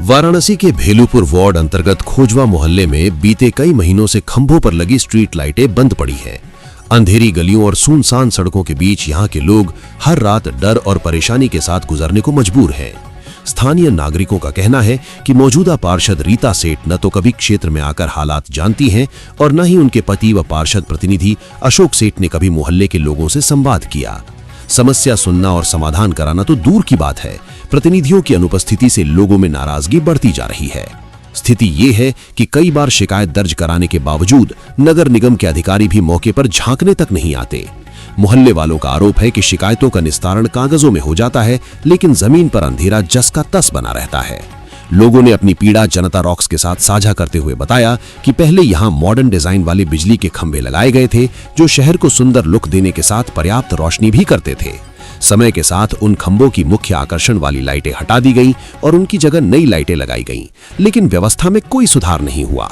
वाराणसी के भेलूपुर वार्ड अंतर्गत खोजवा मोहल्ले में बीते कई महीनों से खंभों पर लगी स्ट्रीट लाइटें बंद पड़ी हैं। अंधेरी गलियों और सुनसान सड़कों के बीच यहां के लोग हर रात डर और परेशानी के साथ गुजरने को मजबूर हैं। स्थानीय नागरिकों का कहना है कि मौजूदा पार्षद रीता सेठ न तो कभी क्षेत्र में आकर हालात जानती हैं और न ही उनके पति व पार्षद प्रतिनिधि अशोक सेठ ने कभी मोहल्ले के लोगों से संवाद किया। समस्या सुनना और समाधान कराना तो दूर की बात है, प्रतिनिधियों की अनुपस्थिति से लोगों में नाराजगी बढ़ती जा रही है। स्थिति ये है कि कई बार शिकायत दर्ज कराने के बावजूद नगर निगम के अधिकारी भी मौके पर झांकने तक नहीं आते। मोहल्ले वालों का आरोप है कि शिकायतों का निस्तारण कागजों में हो जाता है, लेकिन जमीन पर अंधेरा जस का तस बना रहता है। लोगों ने अपनी पीड़ा जनता रॉक्स के साथ साझा करते हुए बताया कि पहले यहां मॉडर्न डिजाइन वाले बिजली के खंभे लगाए गए थे, जो शहर को सुंदर लुक देने के साथ पर्याप्त रोशनी भी करते थे। समय के साथ उन खंभों की मुख्य आकर्षण वाली लाइटें हटा दी गईं और उनकी जगह नई लाइटें लगाई गईं, लेकिन व्यवस्था में कोई सुधार नहीं हुआ।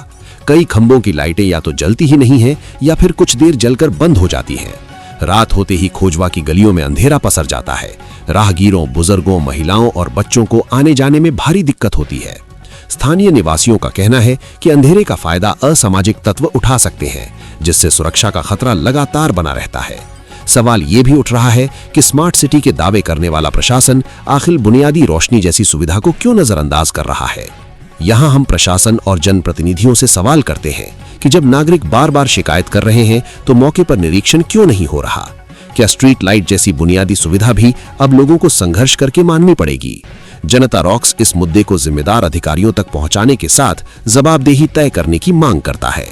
कई खंभों की लाइटें या तो जलती ही नहीं है या फिर कुछ देर जलकर बंद हो जाती हैं। रात होते ही खोजवा की गलियों में अंधेरा पसर जाता है। राहगीरों, बुजुर्गों, महिलाओं और बच्चों को आने जाने में भारी दिक्कत होती है। स्थानीय निवासियों का कहना है कि अंधेरे का फायदा असामाजिक तत्व उठा सकते हैं, जिससे सुरक्षा का खतरा लगातार बना रहता है। सवाल ये भी उठ रहा है कि स्मार्ट सिटी के दावे करने वाला प्रशासन आखिर बुनियादी रोशनी जैसी सुविधा को क्यों नजरअंदाज कर रहा है। यहाँ हम प्रशासन और जनप्रतिनिधियों से सवाल करते हैं कि जब नागरिक बार बार शिकायत कर रहे हैं तो मौके पर निरीक्षण क्यों नहीं हो रहा। क्या स्ट्रीट लाइट जैसी बुनियादी सुविधा भी अब लोगों को संघर्ष करके माननी पड़ेगी। जनता रॉक्स इस मुद्दे को जिम्मेदार अधिकारियों तक पहुंचाने के साथ जवाबदेही तय करने की मांग करता है।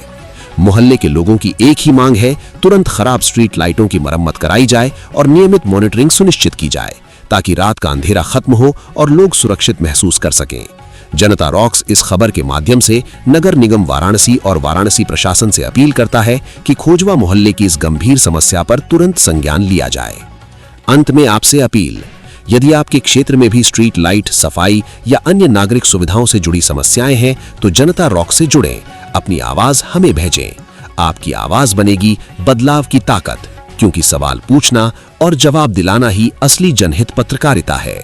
मोहल्ले के लोगों की एक ही मांग है, तुरंत खराब स्ट्रीट लाइटों की मरम्मत कराई जाए और नियमित मॉनिटरिंग सुनिश्चित की जाए, ताकि रात का अंधेरा खत्म हो और लोग सुरक्षित महसूस कर सकें। जनता रॉक्स इस खबर के माध्यम से नगर निगम वाराणसी और वाराणसी प्रशासन से अपील करता है कि खोजवा मोहल्ले की इस गंभीर समस्या पर तुरंत संज्ञान लिया जाए। अंत में आपसे अपील, यदि आपके क्षेत्र में भी स्ट्रीट लाइट, सफाई या अन्य नागरिक सुविधाओं से जुड़ी समस्याएं हैं तो जनता रॉक्स से जुड़ें, अपनी आवाज हमें भेजें। आपकी आवाज बनेगी बदलाव की ताकत, क्योंकि सवाल पूछना और जवाब दिलाना ही असली जनहित पत्रकारिता है।